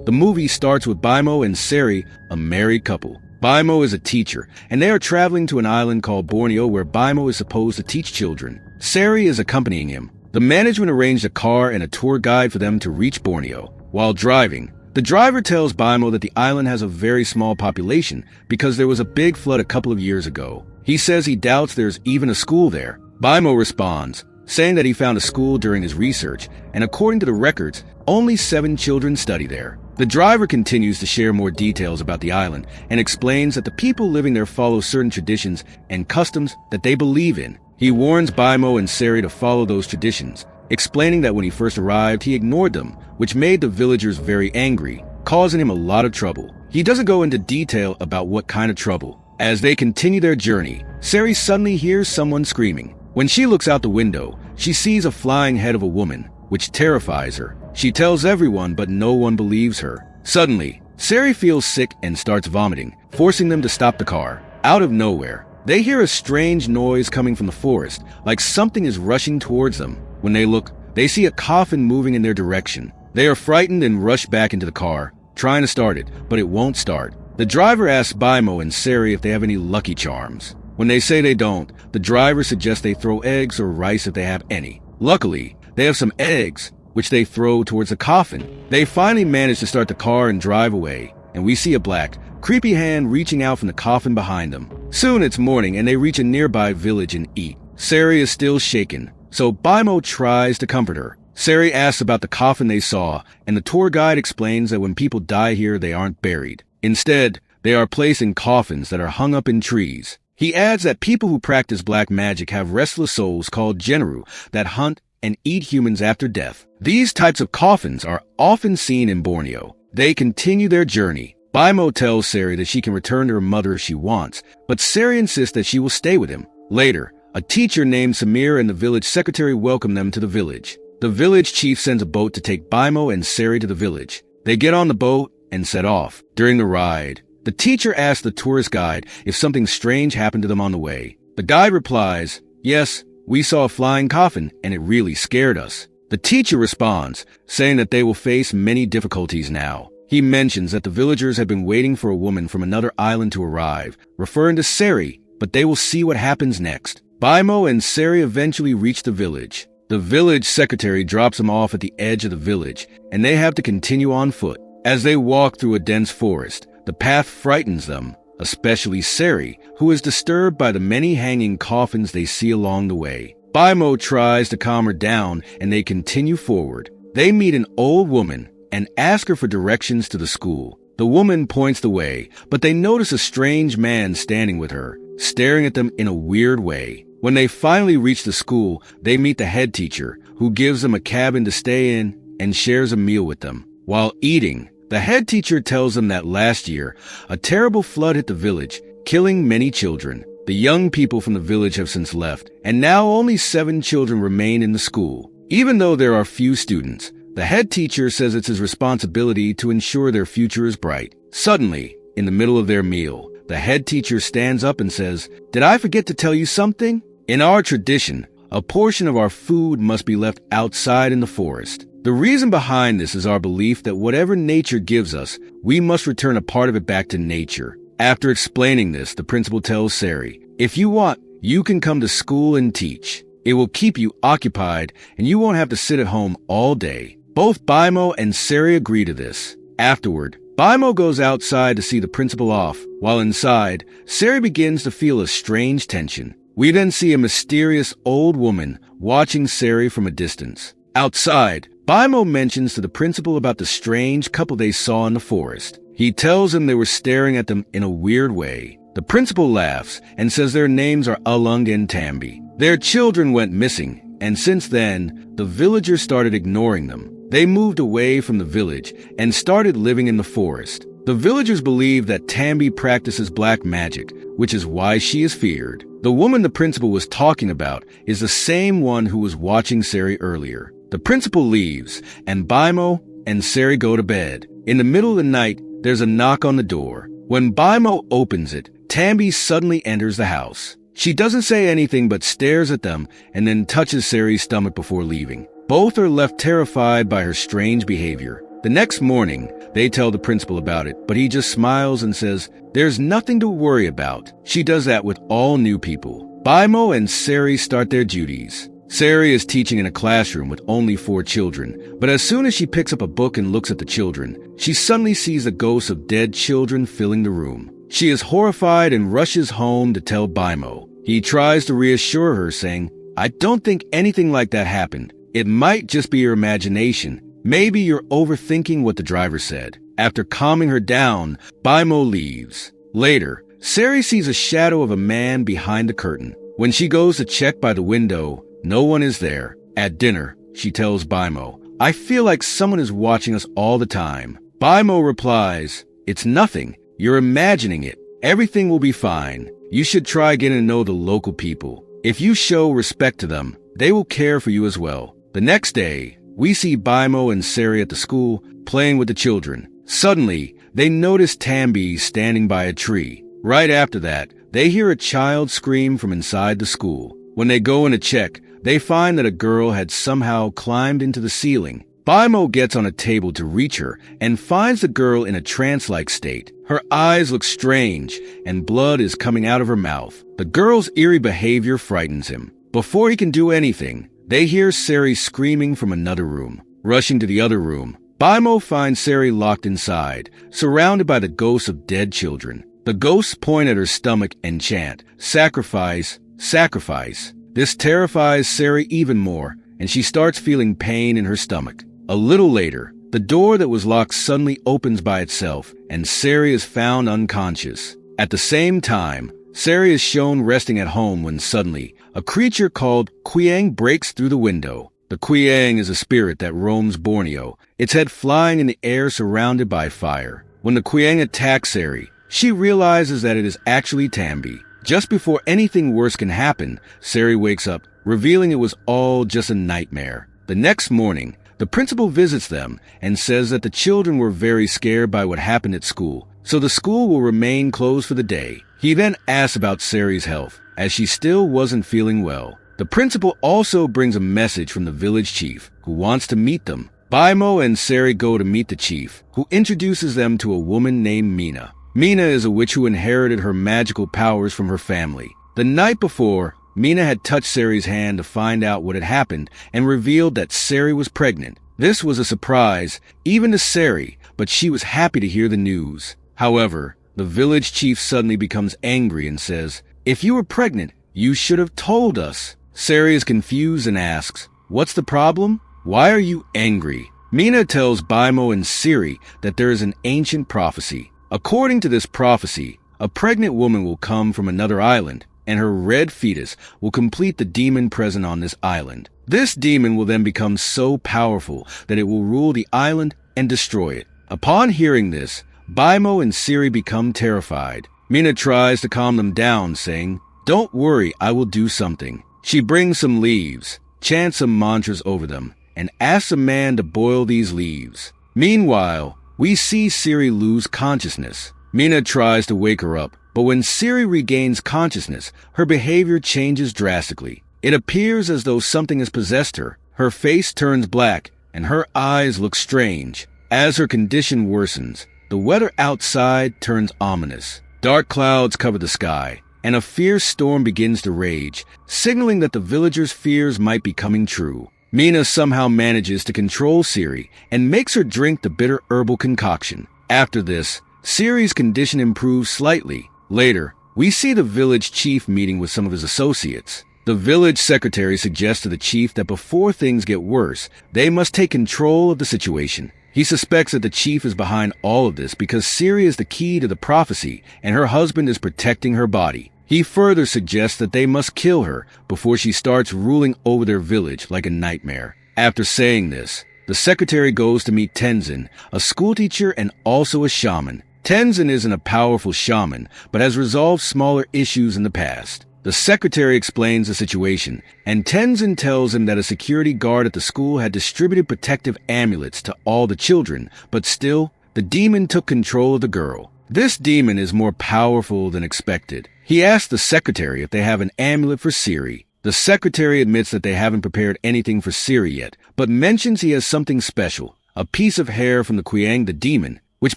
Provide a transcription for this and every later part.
The movie starts with Bimo and Siri, a married couple. Bimo is a teacher, and they are traveling to an island called Borneo where Bimo is supposed to teach children. Siri is accompanying him. The management arranged a car and a tour guide for them to reach Borneo. While driving, the driver tells Bimo that the island has a very small population because there was a big flood a couple of years ago. He says he doubts there's even a school there. Bimo responds, saying that he found a school during his research, and according to the records, only 7 children study there. The driver continues to share more details about the island and explains that the people living there follow certain traditions and customs that they believe in. He warns Bimo and Siri to follow those traditions, explaining that when he first arrived, he ignored them, which made the villagers very angry, causing him a lot of trouble. He doesn't go into detail about what kind of trouble. As they continue their journey, Siri suddenly hears someone screaming. When she looks out the window, she sees a flying head of a woman, which terrifies her. She tells everyone, but no one believes her. Suddenly, Siri feels sick and starts vomiting, forcing them to stop the car. Out of nowhere, they hear a strange noise coming from the forest, like something is rushing towards them. When they look, they see a coffin moving in their direction. They are frightened and rush back into the car, trying to start it, but it won't start. The driver asks Bimo and Siri if they have any lucky charms. When they say they don't, the driver suggests they throw eggs or rice if they have any. Luckily, they have some eggs, which they throw towards the coffin. They finally manage to start the car and drive away, and we see a black, creepy hand reaching out from the coffin behind them. Soon it's morning and they reach a nearby village and eat. Siri is still shaken, so Bimo tries to comfort her. Siri asks about the coffin they saw, and the tour guide explains that when people die here, they aren't buried. Instead, they are placed in coffins that are hung up in trees. He adds that people who practice black magic have restless souls called Generu that hunt and eat humans after death. These types of coffins are often seen in Borneo. They continue their journey. Bimo tells Siri that she can return to her mother if she wants, but Siri insists that she will stay with him. Later, a teacher named Samir and the village secretary welcome them to the village. The village chief sends a boat to take Bimo and Siri to the village. They get on the boat and set off. During the ride, the teacher asks the tourist guide if something strange happened to them on the way. The guide replies, "Yes, we saw a flying coffin and it really scared us." The teacher responds, saying that they will face many difficulties now. He mentions that the villagers have been waiting for a woman from another island to arrive, referring to Siri, but they will see what happens next. Bimo and Siri eventually reach the village. The village secretary drops them off at the edge of the village, and they have to continue on foot. As they walk through a dense forest, the path frightens them, especially Siri, who is disturbed by the many hanging coffins they see along the way. Bimo tries to calm her down, and they continue forward. They meet an old woman and ask her for directions to the school. The woman points the way, but they notice a strange man standing with her, staring at them in a weird way. When they finally reach the school, they meet the head teacher, who gives them a cabin to stay in and shares a meal with them. While eating, the head teacher tells them that last year, a terrible flood hit the village, killing many children. The young people from the village have since left, and now only 7 children remain in the school. Even though there are few students, the head teacher says it's his responsibility to ensure their future is bright. Suddenly, in the middle of their meal, the head teacher stands up and says, "Did I forget to tell you something? In our tradition, a portion of our food must be left outside in the forest. The reason behind this is our belief that whatever nature gives us, we must return a part of it back to nature." After explaining this, the principal tells Siri, "If you want, you can come to school and teach. It will keep you occupied, and you won't have to sit at home all day." Both Bimo and Siri agree to this. Afterward, Bimo goes outside to see the principal off. While inside, Siri begins to feel a strange tension. We then see a mysterious old woman watching Siri from a distance. Outside, Bimo mentions to the principal about the strange couple they saw in the forest. He tells him they were staring at them in a weird way. The principal laughs and says their names are Alung and Tambi. Their children went missing, and since then, the villagers started ignoring them. They moved away from the village and started living in the forest. The villagers believe that Tambi practices black magic, which is why she is feared. The woman the principal was talking about is the same one who was watching Siri earlier. The principal leaves, and Bimo and Siri go to bed. In the middle of the night, there's a knock on the door. When Bimo opens it, Tambi suddenly enters the house. She doesn't say anything but stares at them and then touches Siri's stomach before leaving. Both are left terrified by her strange behavior. The next morning, They tell the principal about it, but he just smiles and says, "There's nothing to worry about." She does that with all new people. Baimo and Sari start their duties. Sari is teaching in a classroom with only 4 children, but as soon as she picks up a book and looks at the children, she suddenly sees the ghosts of dead children filling the room. She is horrified and rushes home to tell Baimo. He tries to reassure her, saying, "I don't think anything like that happened. It might just be your imagination. Maybe you're overthinking what the driver said." After calming her down, Baimo leaves. Later, Sari sees a shadow of a man behind the curtain. When she goes to check by the window, no one is there. At dinner, she tells Baimo, "I feel like someone is watching us all the time." Baimo replies, "It's nothing. You're imagining it. Everything will be fine. You should try getting to know the local people. If you show respect to them, they will care for you as well." The next day, we see Baimo and Sari at the school playing with the children. Suddenly, they notice Tambi standing by a tree. Right after that, they hear a child scream from inside the school. When they go in to check, they find that a girl had somehow climbed into the ceiling. Baimo gets on a table to reach her and finds the girl in a trance-like state. Her eyes look strange, and blood is coming out of her mouth. The girl's eerie behavior frightens him. Before he can do anything, they hear Sari screaming from another room. Rushing to the other room, Baimo finds Sari locked inside, surrounded by the ghosts of dead children. The ghosts point at her stomach and chant, "Sacrifice, sacrifice." This terrifies Sari even more, and she starts feeling pain in her stomach. A little later, the door that was locked suddenly opens by itself, and Sari is found unconscious. At the same time, Sari is shown resting at home when suddenly, a creature called Quiang breaks through the window. The Quiang is a spirit that roams Borneo, its head flying in the air surrounded by fire. When the Quiang attacks Sari, she realizes that it is actually Tambi. Just before anything worse can happen, Sari wakes up, revealing it was all just a nightmare. The next morning, the principal visits them and says that the children were very scared by what happened at school, so the school will remain closed for the day. He then asks about Sari's health, as she still wasn't feeling well. The principal also brings a message from the village chief, who wants to meet them. Baimo and Sari go to meet the chief, who introduces them to a woman named Mina. Mina is a witch who inherited her magical powers from her family. The night before, Mina had touched Sari's hand to find out what had happened and revealed that Sari was pregnant. This was a surprise, even to Sari, but she was happy to hear the news. However, the village chief suddenly becomes angry and says, "If you were pregnant, you should have told us." Sari is confused and asks, "What's the problem? Why are you angry?" Mina tells Baimo and Siri that there is an ancient prophecy. According to this prophecy, a pregnant woman will come from another island, and her red fetus will complete the demon present on this island. This demon will then become so powerful that it will rule the island and destroy it. Upon hearing this, Baimo and Siri become terrified. Mina tries to calm them down, saying, "Don't worry, I will do something." She brings some leaves, chants some mantras over them, and asks a man to boil these leaves. Meanwhile, we see Siri lose consciousness. Mina tries to wake her up, but when Siri regains consciousness, her behavior changes drastically. It appears as though something has possessed her. Her face turns black, and her eyes look strange. As her condition worsens, the weather outside turns ominous. Dark clouds cover the sky, and a fierce storm begins to rage, signaling that the villagers' fears might be coming true. Mina somehow manages to control Siri and makes her drink the bitter herbal concoction. After this, Siri's condition improves slightly. Later, we see the village chief meeting with some of his associates. The village secretary suggests to the chief that before things get worse, they must take control of the situation. He suspects that the chief is behind all of this because Siri is the key to the prophecy and her husband is protecting her body. He further suggests that they must kill her before she starts ruling over their village like a nightmare. After saying this, the secretary goes to meet Tenzin, a schoolteacher and also a shaman. Tenzin isn't a powerful shaman, but has resolved smaller issues in the past. The secretary explains the situation, and Tenzin tells him that a security guard at the school had distributed protective amulets to all the children, but still, the demon took control of the girl. This demon is more powerful than expected. He asks the secretary if they have an amulet for Siri. The secretary admits that they haven't prepared anything for Siri yet, but mentions he has something special, a piece of hair from the Quiang the demon, which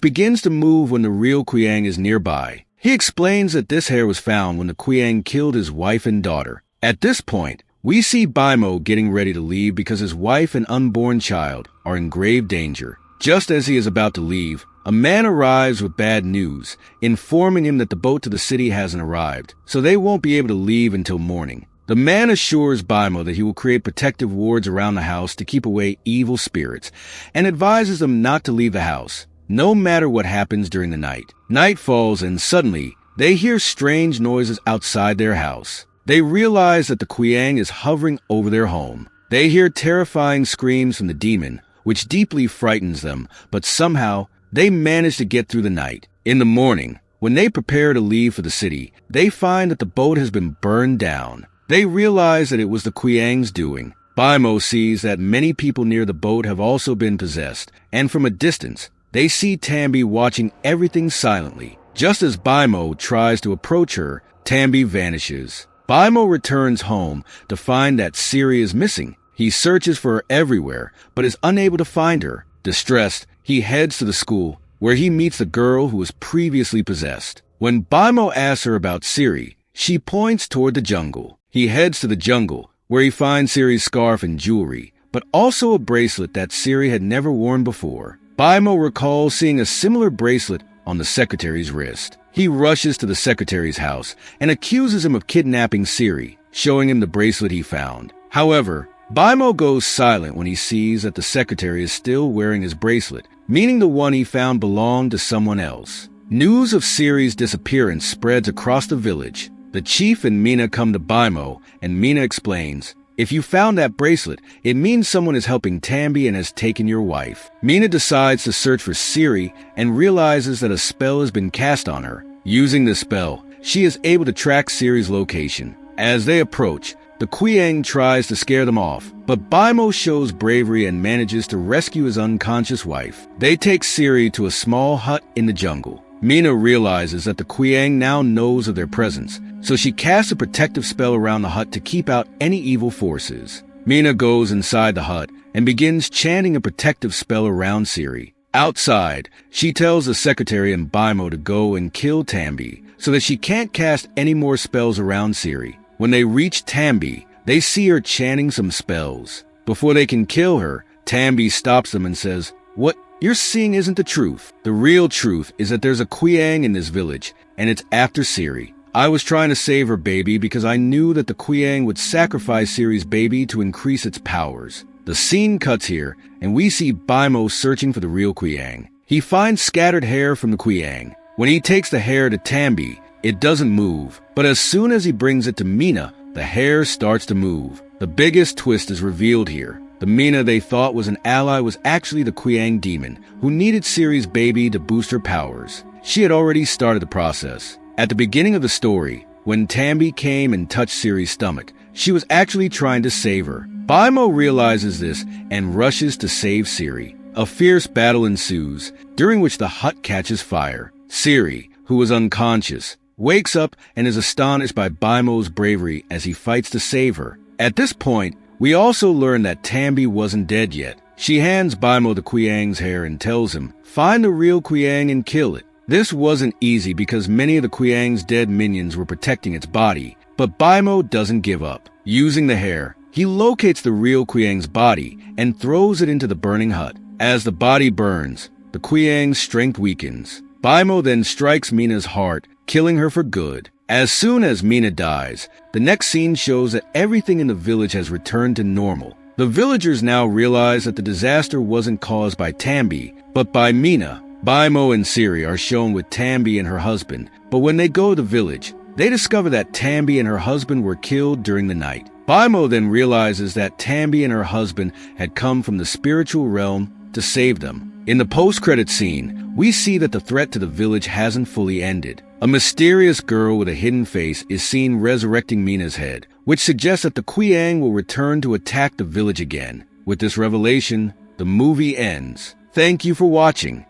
begins to move when the real Qiang is nearby. He explains that this hair was found when the Qiang killed his wife and daughter. At this point, we see Baimo getting ready to leave because his wife and unborn child are in grave danger. Just as he is about to leave, a man arrives with bad news, informing him that the boat to the city hasn't arrived, so they won't be able to leave until morning. The man assures Baimo that he will create protective wards around the house to keep away evil spirits, and advises them not to leave the house, no matter what happens during the night. Night falls and suddenly, they hear strange noises outside their house. They realize that the Qiang is hovering over their home. They hear terrifying screams from the demon, which deeply frightens them, but somehow, they manage to get through the night. In the morning, when they prepare to leave for the city, they find that the boat has been burned down. They realize that it was the Qiang's doing. Baimo sees that many people near the boat have also been possessed, and from a distance, they see Tambi watching everything silently. Just as Baimo tries to approach her, Tambi vanishes. Baimo returns home to find that Siri is missing. He searches for her everywhere, but is unable to find her. Distressed, he heads to the school, where he meets the girl who was previously possessed. When Baimo asks her about Siri, she points toward the jungle. He heads to the jungle, where he finds Siri's scarf and jewelry, but also a bracelet that Siri had never worn before. Baimo recalls seeing a similar bracelet on the secretary's wrist. He rushes to the secretary's house and accuses him of kidnapping Siri, showing him the bracelet he found. However, Baimo goes silent when he sees that the secretary is still wearing his bracelet, meaning the one he found belonged to someone else. News of Siri's disappearance spreads across the village. The chief and Mina come to Baimo, and Mina explains, "If you found that bracelet, it means someone is helping Tambi and has taken your wife." Mina decides to search for Siri and realizes that a spell has been cast on her. Using the spell, she is able to track Siri's location. As they approach, the Qiang tries to scare them off, but Baimo shows bravery and manages to rescue his unconscious wife. They take Siri to a small hut in the jungle. Mina realizes that the Qiang now knows of their presence, so she casts a protective spell around the hut to keep out any evil forces. Mina goes inside the hut and begins chanting a protective spell around Siri. Outside, she tells the secretary and Baimo to go and kill Tambi, so that she can't cast any more spells around Siri. When they reach Tambi, they see her chanting some spells. Before they can kill her, Tambi stops them and says, "What you're seeing isn't the truth. The real truth is that there's a Qiang in this village, and it's after Siri. I was trying to save her baby because I knew that the Qiang would sacrifice Siri's baby to increase its powers." The scene cuts here, and we see Baimo searching for the real Qiang. He finds scattered hair from the Qiang. When he takes the hair to Tambi, it doesn't move, but as soon as he brings it to Mina, the hair starts to move. The biggest twist is revealed here. The Mina they thought was an ally was actually the Qiang demon, who needed Siri's baby to boost her powers. She had already started the process. At the beginning of the story, when Tambi came and touched Siri's stomach, she was actually trying to save her. Baimo realizes this and rushes to save Siri. A fierce battle ensues, during which the hut catches fire. Siri, who was unconscious, wakes up and is astonished by Baimo's bravery as he fights to save her. At this point, we also learn that Tambi wasn't dead yet. She hands Baimo the Qiang's hair and tells him, "Find the real Qiang and kill it." This wasn't easy because many of the Qiang's dead minions were protecting its body, but Baimo doesn't give up. Using the hair, he locates the real Qiang's body and throws it into the burning hut. As the body burns, the Qiang's strength weakens. Baimo then strikes Mina's heart, killing her for good. As soon as Mina dies, the next scene shows that everything in the village has returned to normal. The villagers now realize that the disaster wasn't caused by Tambi, but by Mina. Baimo and Siri are shown with Tambi and her husband, but when they go to the village, they discover that Tambi and her husband were killed during the night. Baimo then realizes that Tambi and her husband had come from the spiritual realm to save them. In the post-credit scene, we see that the threat to the village hasn't fully ended. A mysterious girl with a hidden face is seen resurrecting Mina's head, which suggests that the Qiang will return to attack the village again. With this revelation, the movie ends. Thank you for watching.